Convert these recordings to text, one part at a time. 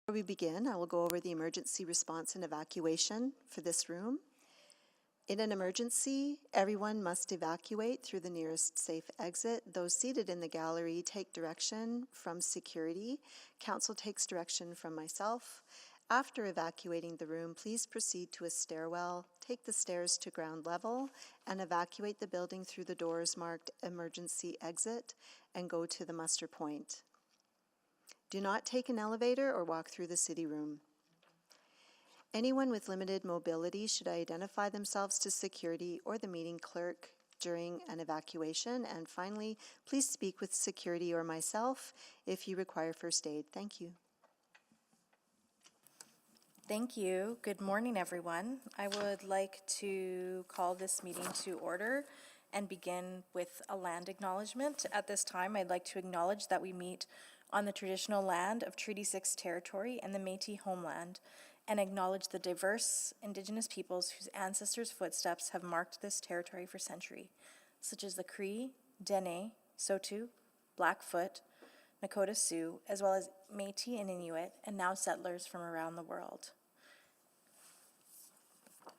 Before we begin, I will go over the emergency response and evacuation for this room. In an emergency, everyone must evacuate through the nearest safe exit. Those seated in the gallery take direction from security. Council takes direction from myself. After evacuating the room, please proceed to a stairwell, take the stairs to ground level, and evacuate the building through the doors marked emergency exit and go to the muster point. Do not take an elevator or walk through the city room. Anyone with limited mobility should identify themselves to security or the meeting clerk during an evacuation. And finally, please speak with security or myself if you require first aid. Thank you. Thank you. Good morning, everyone. I would like to call this meeting to order and begin with a land acknowledgement. At this time, I'd like to acknowledge that we meet on the traditional land of Treaty 6 territory and the Métis homeland, and acknowledge the diverse Indigenous peoples whose ancestors' footsteps have marked this territory for centuries, such as the Cree, Dene, Saulteaux, Blackfoot, Nakota Sioux, as well as Métis and Inuit, and now settlers from around the world.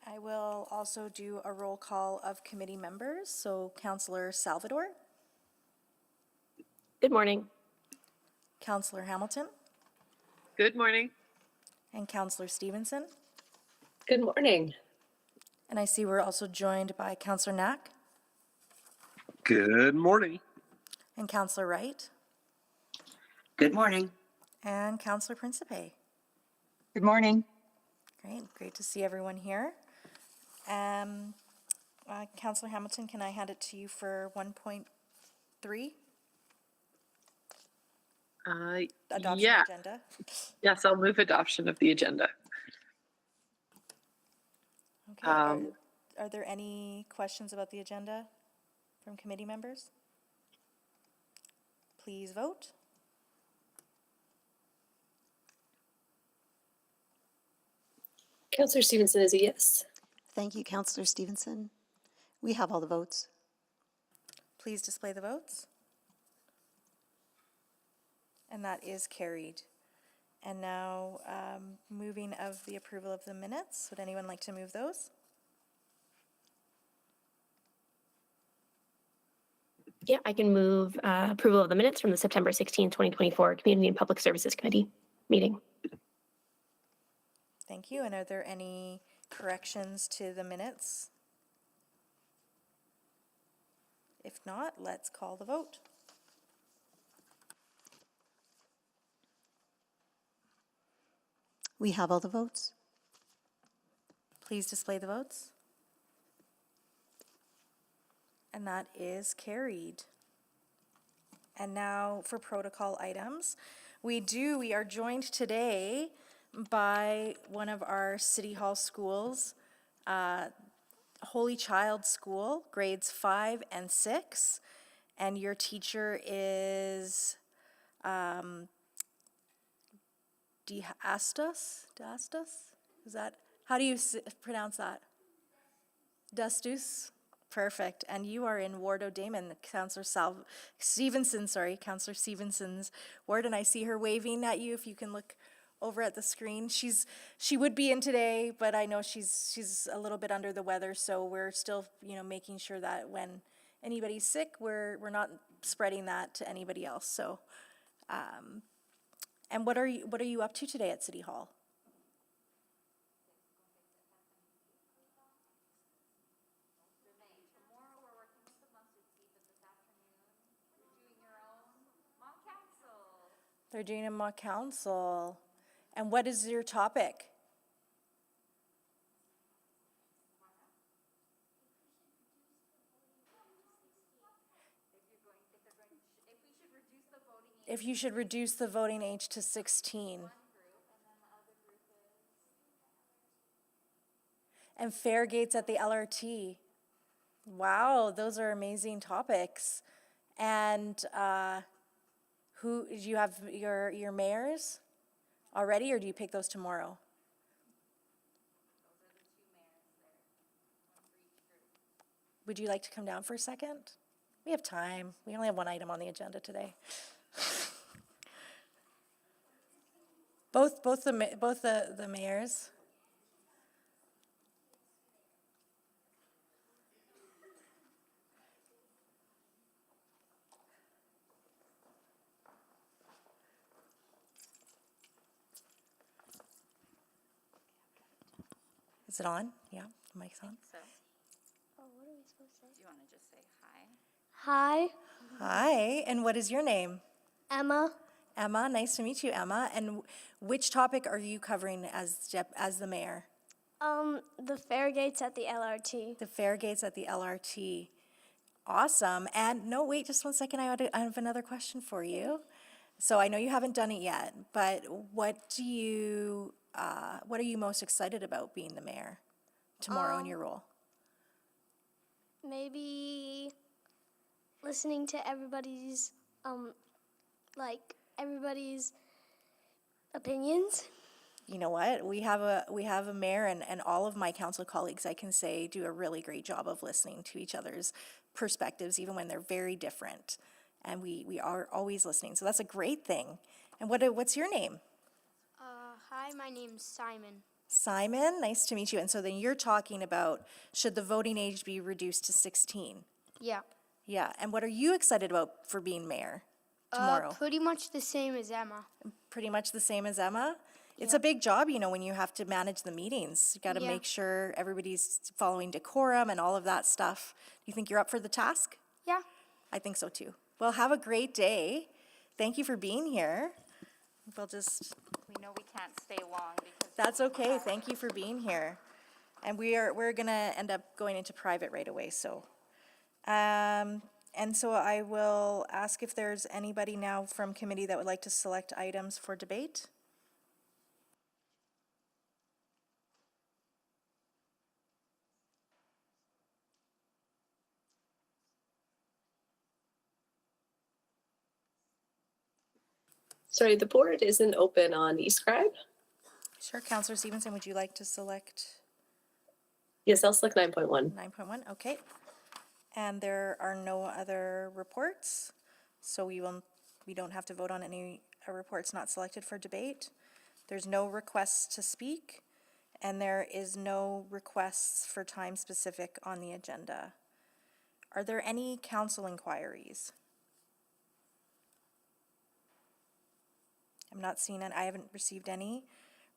I will also do a roll call of committee members. So Councillor Salvador. Good morning. Councillor Hamilton. Good morning. And Councillor Stevenson. Good morning. And I see we're also joined by Councillor Knack. Good morning. And Councillor Wright. Good morning. And Councillor Principe. Good morning. Great to see everyone here. Councillor Hamilton, can I hand it to you for 1.3? Adoption Yeah. agenda. Yes, I'll move adoption of the agenda. Okay. Are there any questions about the agenda from committee members? Please vote. Councillor Stevenson is a yes. Thank you, Councillor Stevenson. We have all the votes. Please display the votes. And that is carried. And now, moving of the approval of the minutes. Would anyone like to move those? Yeah, I can move approval of the minutes from the September 16, 2024 Community and Public Services Committee meeting. Thank you. And are there any corrections to the minutes? If not, let's call the vote. We have all the votes. Please display the votes. And that is carried. And now for protocol items. We are joined today by one of our City Hall schools, Holy Child School, grades 5 and 6. And your teacher is D'Astos? Is that, how do you pronounce that? Dustus? Perfect. And you are in Ward O'Damon, Councillor Stevenson's ward, and I see her waving at you if you can look over at the screen. She would be in today, but I know she's a little bit under the weather, so we're still, making sure that when anybody's sick, we're not spreading that to anybody else. So and what are you up to today at City Hall? Tomorrow we're working with the mustard seed, but this afternoon you're doing your own mock council. They're doing a mock council. And what is your topic? If you should reduce the voting age to 16. And fair gates at the LRT. Wow, those are amazing topics. And who do you have your mayors already, or do you pick those tomorrow? Those are the two mayors there, one for each group. Would you like to come down for a second? We have time. We only have one item on the agenda today. Both the mayors. Is it on? Yeah, the mic's on. So. Oh, what are we supposed to say? Do you want to just say Hi, hi? Hi, and what is your name? Emma. Emma, nice to meet you, Emma. And which topic are you covering as the mayor? The fair gates at the LRT. The fair gates at the LRT. Awesome. And no, wait, just one second. I have another question for you. So I know you haven't done it yet, but what are you most excited about being the mayor tomorrow in your role? Maybe listening to everybody's everybody's opinions. You know what? We have a mayor and all of my council colleagues, I can say, do a really great job of listening to each other's perspectives, even when they're very different. And we are always listening. So that's a great thing. And what's your name? Hi, my name's Simon. Simon, nice to meet you. And so then you're talking about, should the voting age be reduced to 16? Yeah. Yeah. And what are you excited about for being mayor tomorrow? Pretty much the same as Emma. Pretty much the same as Emma? It's a big job, when you have to manage the meetings. You got to Yeah. make sure everybody's following decorum and all of that stuff. Do you think you're up for the task? Yeah. I think so too. Well, have a great day. Thank you for being here. We'll just, We know we can't stay long because. that's okay. Thank you for being here. And we're gonna end up going into private right away, so. And so I will ask if there's anybody now from committee that would like to select items for debate. Sorry, the board isn't open on eScribe. Sure, Councillor Stevenson, would you like to select Yes, I'll select 9.1. 9.1? Okay. And there are no other reports, so we don't have to vote on any reports not selected for debate. There's no requests to speak, and there is no requests for time specific on the agenda. Are there any council inquiries? I'm not seeing it. I haven't received any.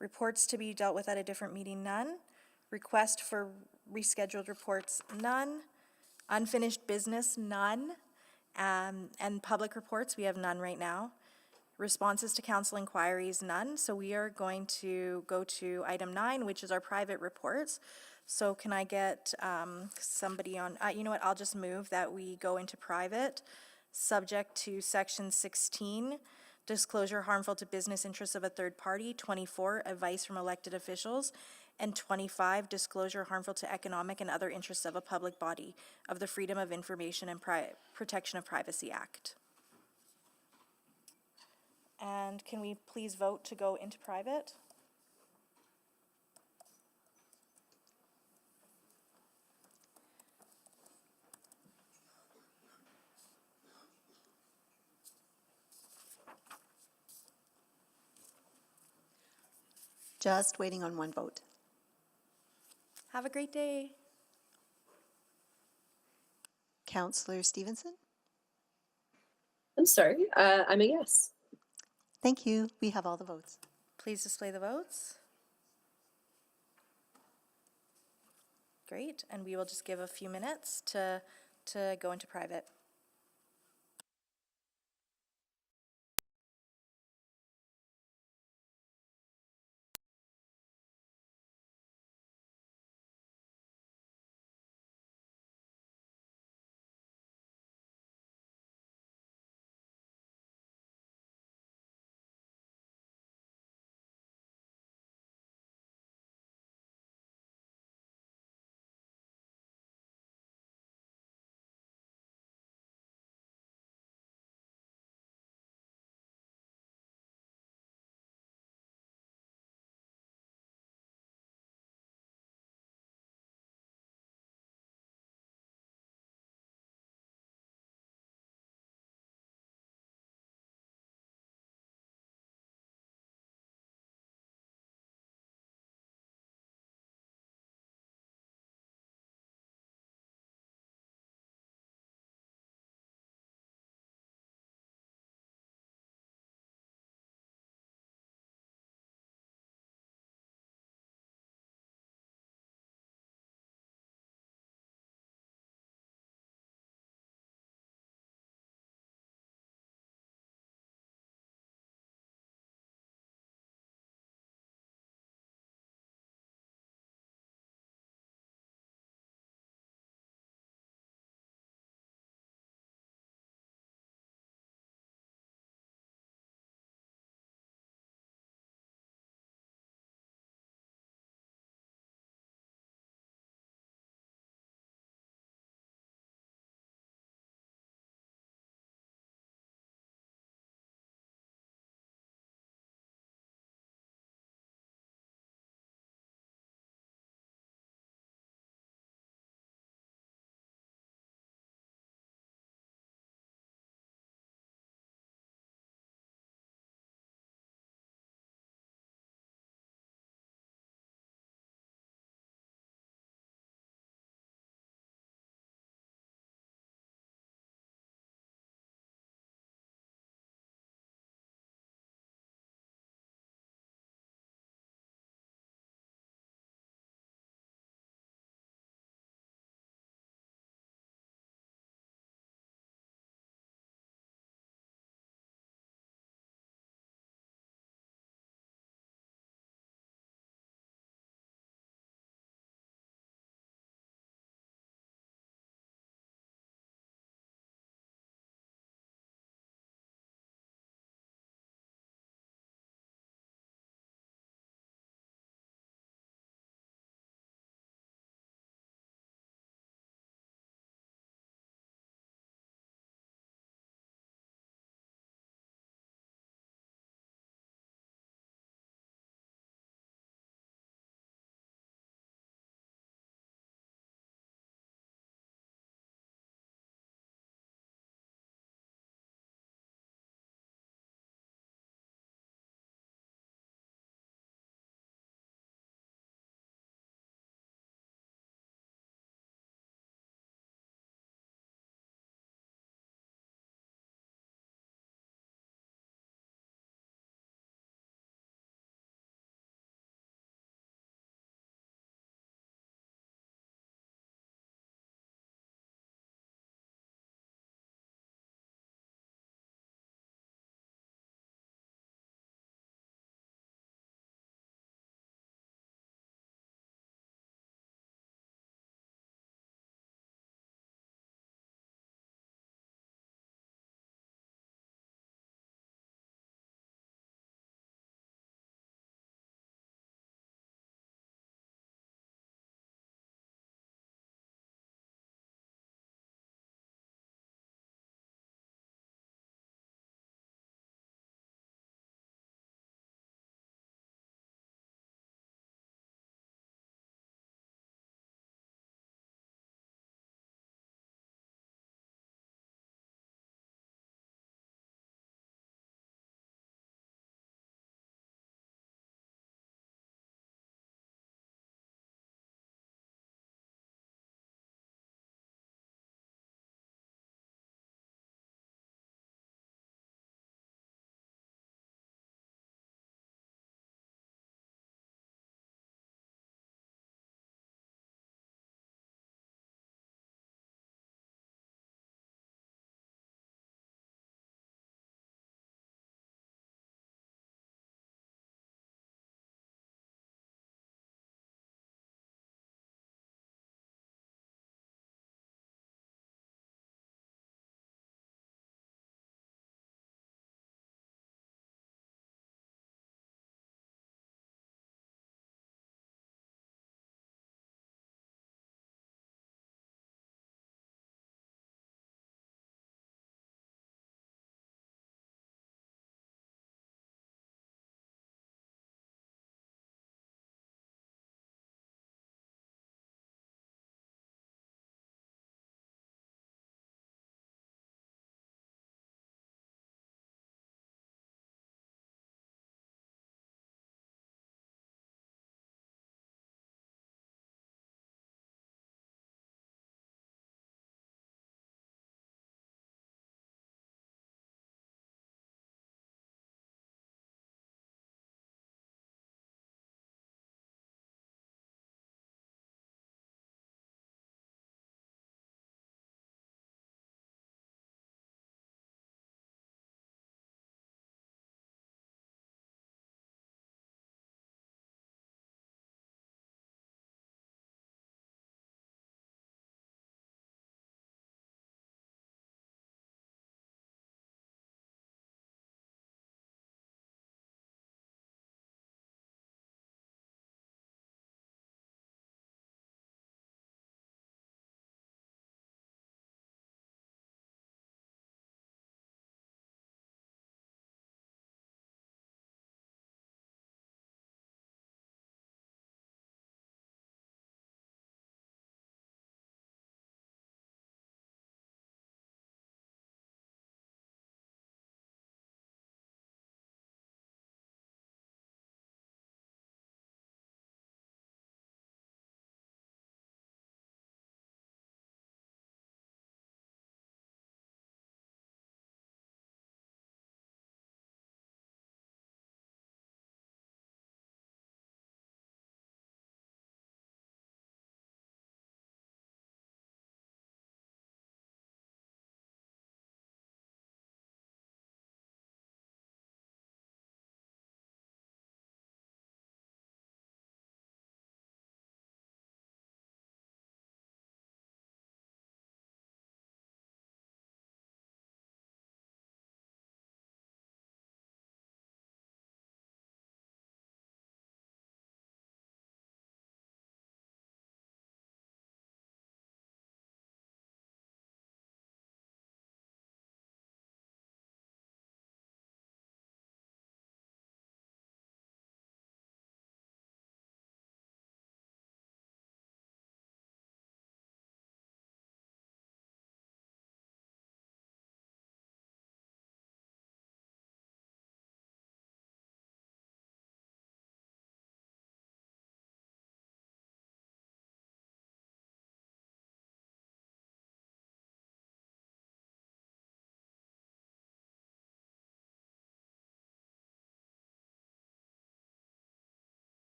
Reports to be dealt with at a different meeting, none. Request for rescheduled reports, none. Unfinished business, none. And public reports, we have none right now. Responses to council inquiries, none. So we are going to go to item 9, which is our private reports. So can I get somebody on, you know what, I'll just move that we go into private, subject to section 16, disclosure harmful to business interests of a third party, 24, advice from elected officials, and 25, disclosure harmful to economic and other interests of a public body of the Freedom of Information and Protection of Privacy Act. And can we please vote to go into private? Just waiting on one vote. Have a great day. Councillor Stevenson? I'm sorry, I'm a yes. Thank you. We have all the votes. Please display the votes. Great, and we will just give a few minutes to go into private.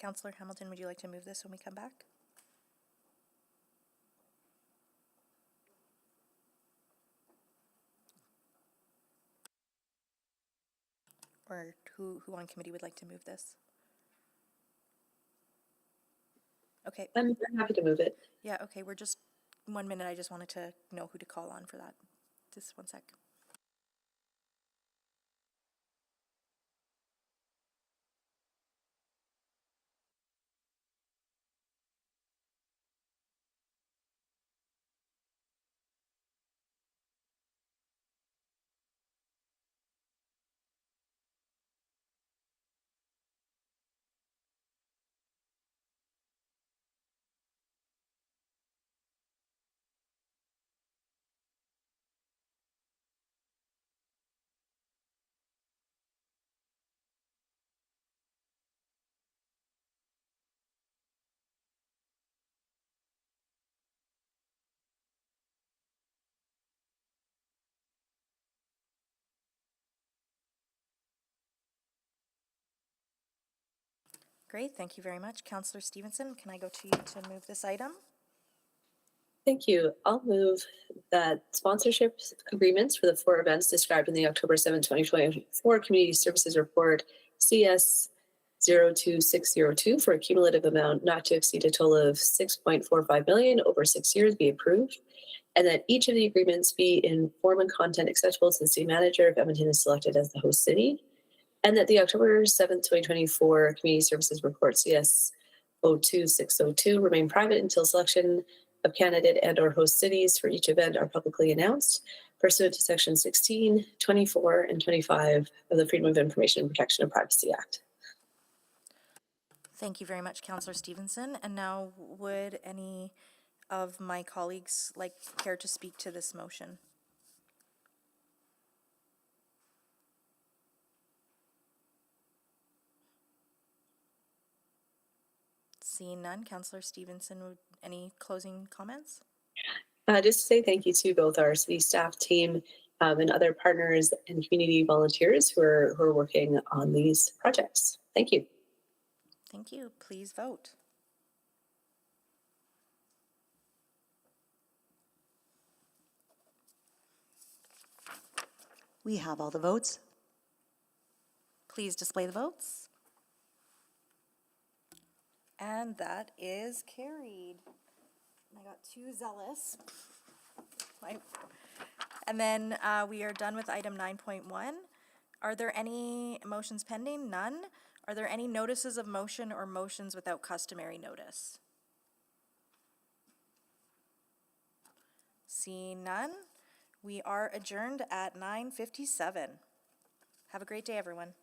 Councillor Hamilton, would you like to move this when we come back? Or who on committee would like to move this? Okay, I'm happy to move it. yeah, okay, we're just, 1 minute, I just wanted to know who to call on for that. Just 1 sec. Great, thank you very much. Councillor Stevenson, can I go to you to move this item? Thank you. I'll move that sponsorship agreements for the 4 events described in the October 7, 2024 Community Services Report CS 02602 for a cumulative amount not to exceed a total of $6.45 million over 6 years be approved, and that each of the agreements be in form and content acceptable to the city manager if Edmonton is selected as the host city, and that the October 7th, 2024 Community Services Report CS 02602 remain private until selection of candidate and/or host cities for each event are publicly announced pursuant to Section 16, 24, and 25 of the Freedom of Information and Protection of Privacy Act. Thank you very much, Councillor Stevenson. And now, would any of my colleagues care to speak to this motion? Seeing none, Councillor Stevenson, any closing comments? Just to say thank you to both our city staff team and other partners and community volunteers who are working on these projects. Thank you. Thank you. Please vote. We have all the votes. Please display the votes. And that is carried. I got too zealous. And then we are done with item 9.1. Are there any motions pending? None. Are there any notices of motion or motions without customary notice? Seeing none, we are adjourned at 9:57. Have a great day, everyone.